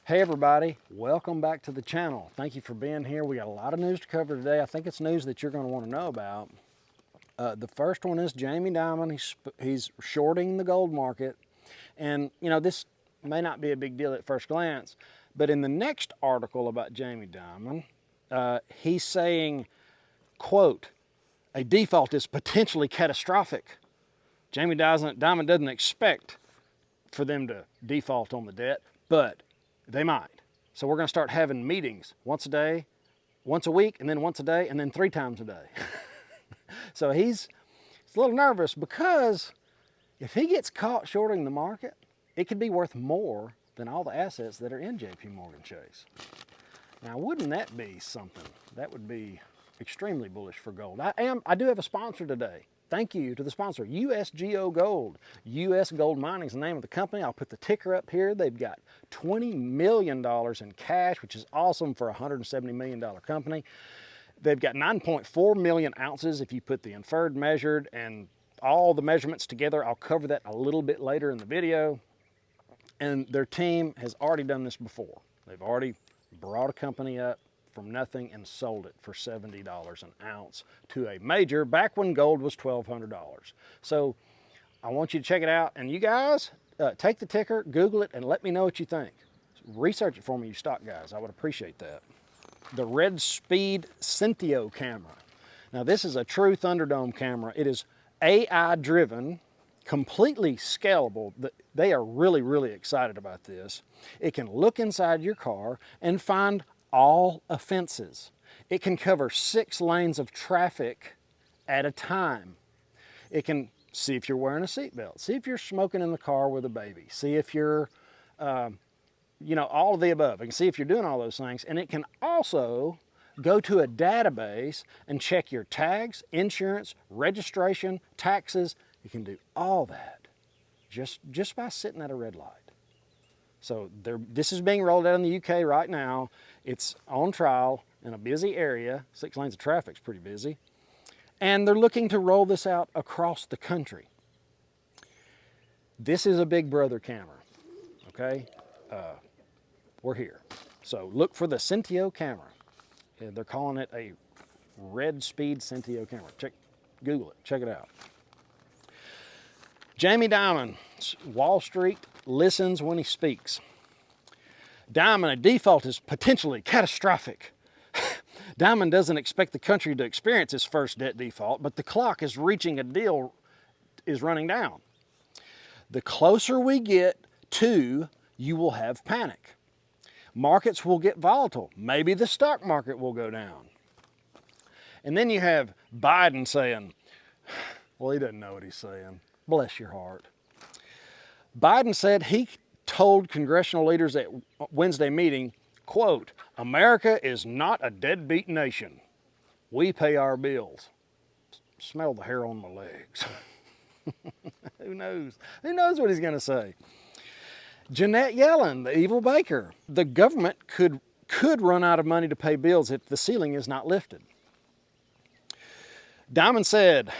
Hey everybody, welcome back to the channel. Thank you for being here. We got a lot of news to cover today. I think it's news that you're going to want to know about. The first one is Jamie Dimon. He's shorting the gold market. And you know, this may not be a big deal at first glance, but in the next article about Jamie Dimon, he's saying, quote, a default is potentially catastrophic. Jamie Dimon doesn't expect for them to default on the debt, but they might. So we're going to start having meetings once a day, once a week, and then once a day, and then 3 times a day. So he's a little nervous because if he gets caught shorting the market, it could be worth more than all the assets that are in JPMorgan Chase. Now, wouldn't that be something? That would be extremely bullish for gold. I do have a sponsor today. Thank you to the sponsor, USGO Gold. US Gold Mining is the name of the company. I'll put the ticker up here. They've got $20 million in cash, which is awesome for a $170 million company. They've got 9.4 million ounces if you put the inferred, measured, and all the measurements together. I'll cover that a little bit later in the video. And their team has already done this before. They've already brought a company up from nothing and sold it for $70 an ounce to a major back when gold was $1,200. So I want you to check it out. And you guys, take the ticker, Google it, and let me know what you think. Research it for me, you stock guys. I would appreciate that. The Red Speed Cinthio camera. Now this is a true Thunderdome camera. It is AI driven, completely scalable. They are really, really excited about this. It can look inside your car and find all offenses. It can cover 6 lanes of traffic at a time. It can see if you're wearing a seatbelt, see if you're smoking in the car with a baby, see if you're, all of the above. It can see if you're doing all those things, and it can also go to a database and check your tags, insurance, registration, taxes. You can do all that just by sitting at a red light. So this is being rolled out in the UK right now. It's on trial in a busy area. 6 lanes of traffic's pretty busy. And they're looking to roll this out across the country. This is a big brother camera, okay? We're here. So look for the Cinthio camera. They're calling it a Red Speed Cinthio camera. Google it, check it out. Jamie Dimon, Wall Street listens when he speaks. Dimon, a default is potentially catastrophic. Dimon doesn't expect the country to experience its first debt default, but the clock is running down. The closer we get to, you will have panic. Markets will get volatile. Maybe the stock market will go down. And then you have Biden saying, well, he doesn't know what he's saying. Bless your heart. Biden said he told congressional leaders at Wednesday meeting, quote, America is not a deadbeat nation. We pay our bills. Smell the hair on my legs. Who knows? Who knows what he's going to say? Janet Yellen, the evil baker. The government could run out of money to pay bills if the ceiling is not lifted. Dimon said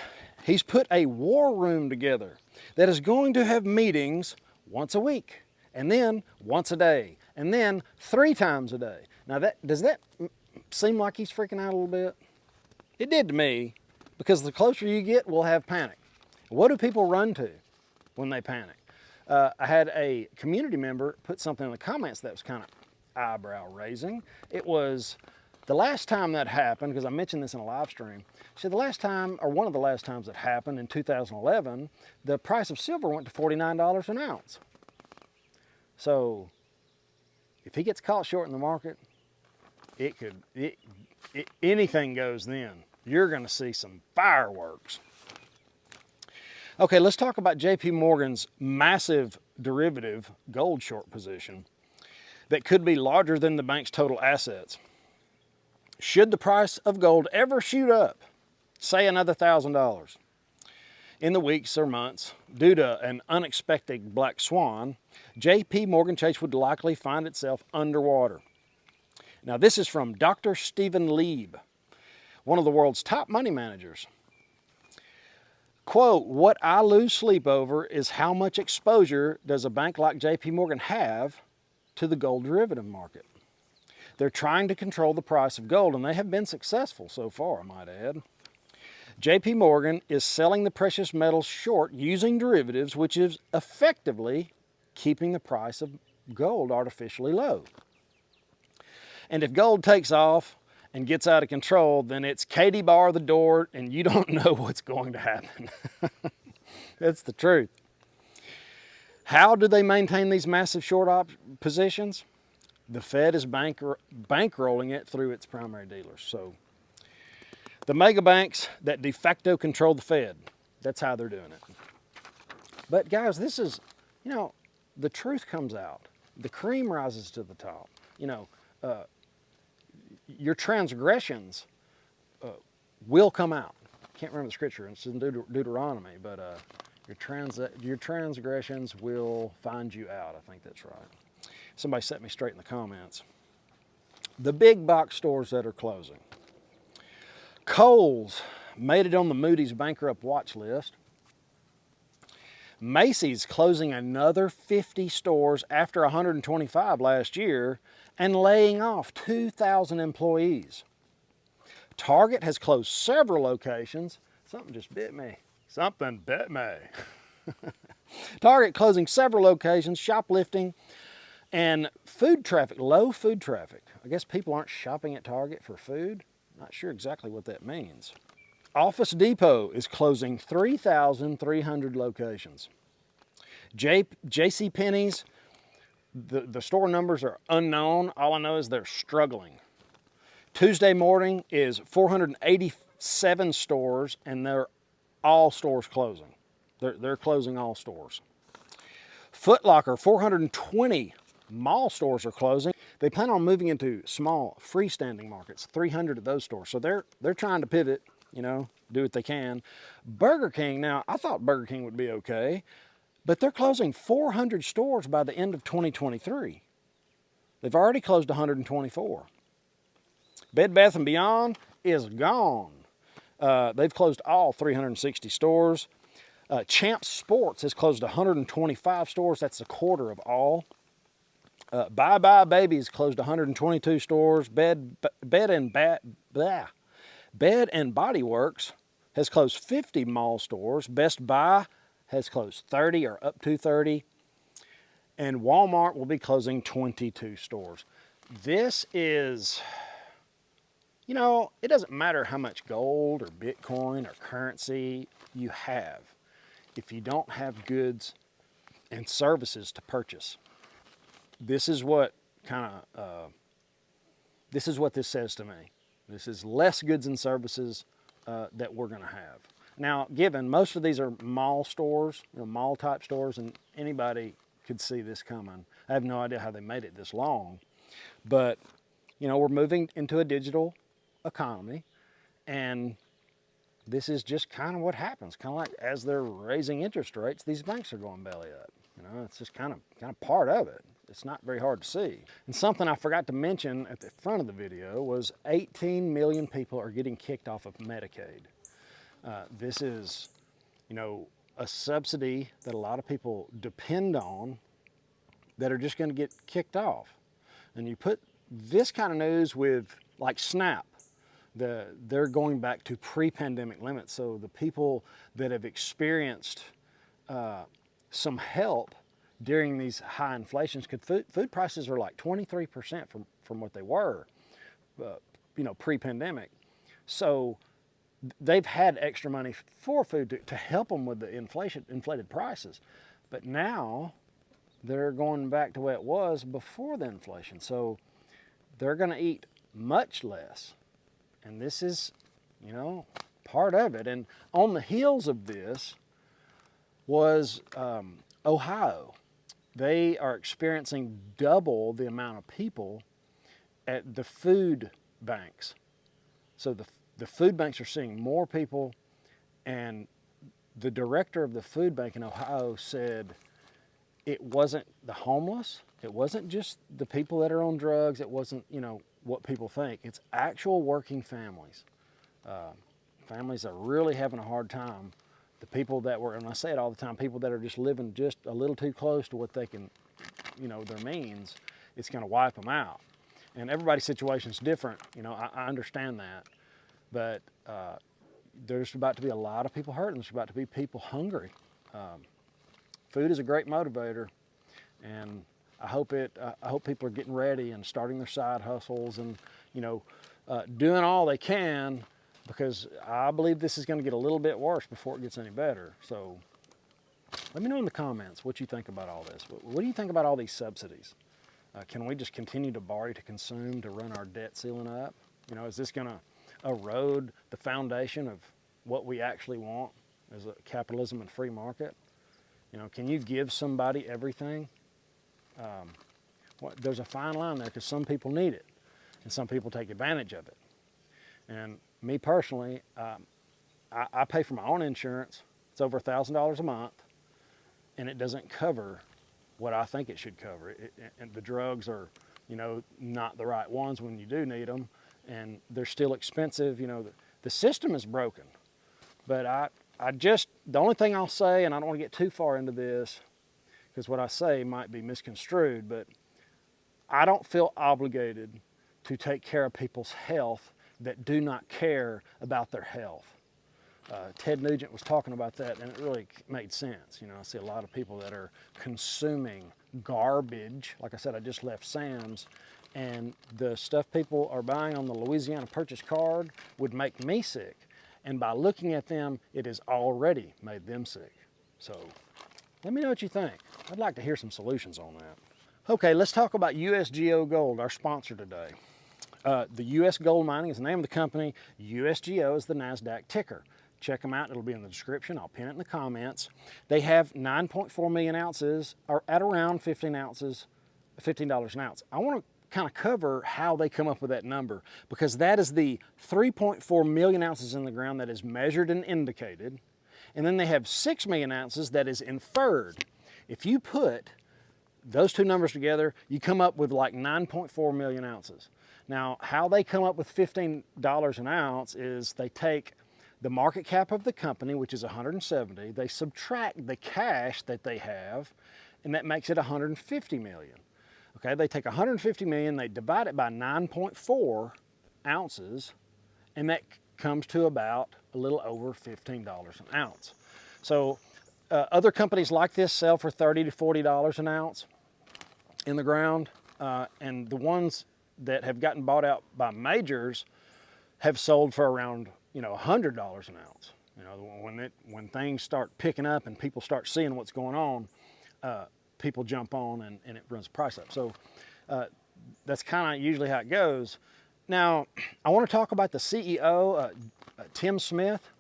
he's put a war room together that is going to have meetings once a week, and then once a day, and then 3 times a day. Now, does that seem like he's freaking out a little bit? It did to me, because the closer you get, we'll have panic. What do people run to when they panic? I had a community member put something in the comments that was kind of eyebrow raising. It was the last time that happened, because I mentioned this in a live stream. She said the last time, or one of the last times that happened in 2011, the price of silver went to $49 an ounce. So if he gets caught short in the market, anything goes then. You're going to see some fireworks. Okay, let's talk about JPMorgan's massive derivative gold short position that could be larger than the bank's total assets. Should the price of gold ever shoot up, say another $1,000, in the weeks or months due to an unexpected black swan, JPMorgan Chase would likely find itself underwater. Now this is from Dr. Stephen Lieb, one of the world's top money managers. Quote, what I lose sleep over is how much exposure does a bank like JPMorgan have to the gold derivative market. They're trying to control the price of gold, and they have been successful so far, I might add. JPMorgan is selling the precious metals short using derivatives, which is effectively keeping the price of gold artificially low. And if gold takes off and gets out of control, then it's Katie bar the door and you don't know what's going to happen. That's the truth. How do they maintain these massive short positions? The Fed is bankrolling it through its primary dealers. So the mega banks that de facto control the Fed, that's how they're doing it. But guys, this is, you know, the truth comes out. The cream rises to the top. You know, your transgressions will come out. Can't remember the scripture, it's in Deuteronomy, but your transgressions will find you out. I think that's right. Somebody set me straight in the comments. The big box stores that are closing. Kohl's made it on the Moody's bankrupt watch list. Macy's closing another 50 stores after 125 last year and laying off 2,000 employees. Target has closed several locations. Something just bit me. Something bit me. Target closing several locations, shoplifting, and food traffic, low food traffic. I guess people aren't shopping at Target for food. Not sure exactly what that means. Office Depot is closing 3,300 locations. JCPenney's, the store numbers are unknown. All I know is they're struggling. Tuesday morning is 487 stores, and they're all stores closing. They're closing all stores. Foot Locker, 420 mall stores are closing. They plan on moving into small freestanding markets, 300 of those stores. So they're trying to pivot, you know, do what they can. Burger King, now I thought Burger King would be okay, but they're closing 400 stores by the end of 2023. They've already closed 124. Bed Bath & Beyond is gone. They've closed all 360 stores. Champs Sports has closed 125 stores. That's a quarter of all. Bye Bye Babies closed 122 stores. Bed and Body Works has closed 50 mall stores. Best Buy has closed 30 or up to 30. And Walmart will be closing 22 stores. This is, you know, it doesn't matter how much gold or Bitcoin or currency you have if you don't have goods and services to purchase. This is what this says to me. This is less goods and services that we're going to have. Now, given most of these are mall stores, you know, mall type stores, and anybody could see this coming. I have no idea how they made it this long, but you know, we're moving into a digital economy, and this is just kind of what happens. Kind of like as they're raising interest rates, these banks are going belly up. You know, it's just kind of part of it. It's not very hard to see. And something I forgot to mention at the front of the video was 18 million people are getting kicked off of Medicaid. This is, you know, a subsidy that a lot of people depend on that are just going to get kicked off. And you put this kind of news with like SNAP, they're going back to pre-pandemic limits. So the people that have experienced some help during these high inflations, because food prices are like 23% from what they were, you know, pre-pandemic. So they've had extra money for food to help them with the inflated prices. But now they're going back to the way it was before the inflation. So they're going to eat much less. And this is, you know, part of it. And on the heels of this was Ohio. They are experiencing double the amount of people at the food banks. So the food banks are seeing more people, and the director of the food bank in Ohio said it wasn't the homeless, it wasn't just the people that are on drugs, it wasn't, you know, what people think. It's actual working families. Families are really having a hard time. The people that were, and I say it all the time, people that are just living just a little too close to what they can, you know, their means. it's going to wipe them out. And everybody's situation is different. You know, I understand that. But there's about to be a lot of people hurting. There's about to be people hungry. Food is a great motivator, and I hope people are getting ready and starting their side hustles and, you know, doing all they can, because I believe this is going to get a little bit worse before it gets any better. So let me know in the comments what you think about all this. What do you think about all these subsidies? Can we just continue to borrow to consume to run our debt ceiling up? You know, is this going to erode the foundation of what we actually want as a capitalism and free market? You know, can you give somebody everything? There's a fine line there, because some people need it and some people take advantage of it. And me personally, I pay for my own insurance. It's over $1,000 a month, and it doesn't cover what I think it should cover. And the drugs are, you know, not the right ones when you do need them, and they're still expensive. You know, the system is broken. But the only thing I'll say, and I don't want to get too far into this, because what I say might be misconstrued, but I don't feel obligated to take care of people's health that do not care about their health. Ted Nugent was talking about that, and it really made sense. You know, I see a lot of people that are consuming garbage. Like I said, I just left Sam's, and the stuff people are buying on the Louisiana Purchase card would make me sick. And by looking at them, it has already made them sick. So let me know what you think. I'd like to hear some solutions on that. Okay, let's talk about USGO Gold, our sponsor today. The US Gold Mining is the name of the company. USGO is the NASDAQ ticker. Check them out. It'll be in the description. I'll pin it in the comments. They have 9.4 million ounces, or at around 15 ounces, $15 an ounce. I want to kind of cover how they come up with that number, because that is the 3.4 million ounces in the ground that is measured and indicated. And then they have 6 million ounces that is inferred. If you put those two numbers together, you come up with like 9.4 million ounces. Now, how they come up with $15 an ounce is they take the market cap of the company, which is 170, they subtract the cash that they have, and that makes it 150 million. Okay, they take 150 million, they divide it by 9.4 ounces, and that comes to about a little over $15 an ounce. So other companies like this sell for $30 to $40 an ounce in the ground, and the ones that have gotten bought out by majors have sold for around, you know, $100 an ounce. You know, when things start picking up and people start seeing what's going on, people jump on and it runs the price up. So that's kind of usually how it goes. Now, I want to talk about the CEO, Tim Smith.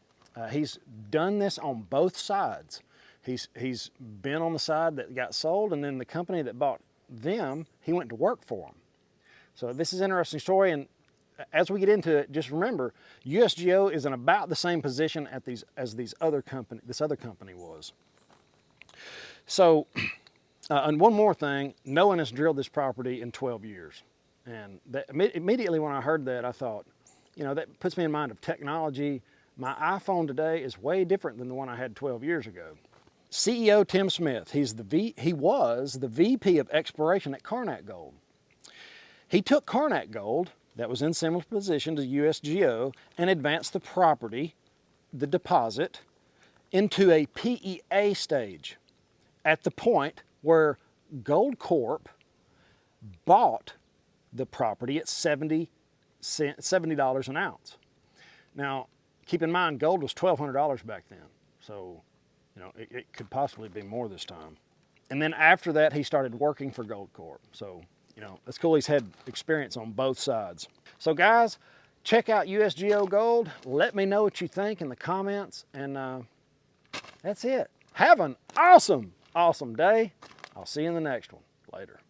He's done this on both sides. He's been on the side that got sold, and then the company that bought them, he went to work for them. So this is an interesting story, and as we get into it, just remember, USGO is in about the same position as this other company was. So, and one more thing, no one has drilled this property in 12 years. And immediately when I heard that, I thought, you know, that puts me in mind of technology. My iPhone today is way different than the one I had 12 years ago. CEO Tim Smith, he was the VP of exploration at Karnak Gold. He took Karnak Gold, that was in similar position to USGO, and advanced the property, the deposit, into a PEA stage at the point where Gold Corp bought the property at $70 an ounce. Now, keep in mind, gold was $1,200 back then, so you know it could possibly be more this time. And then after that, he started working for Gold Corp. So, you know, it's cool he's had experience on both sides. So guys, check out USGO Gold. Let me know what you think in the comments, and that's it. Have an awesome day. I'll see you in the next one. Later.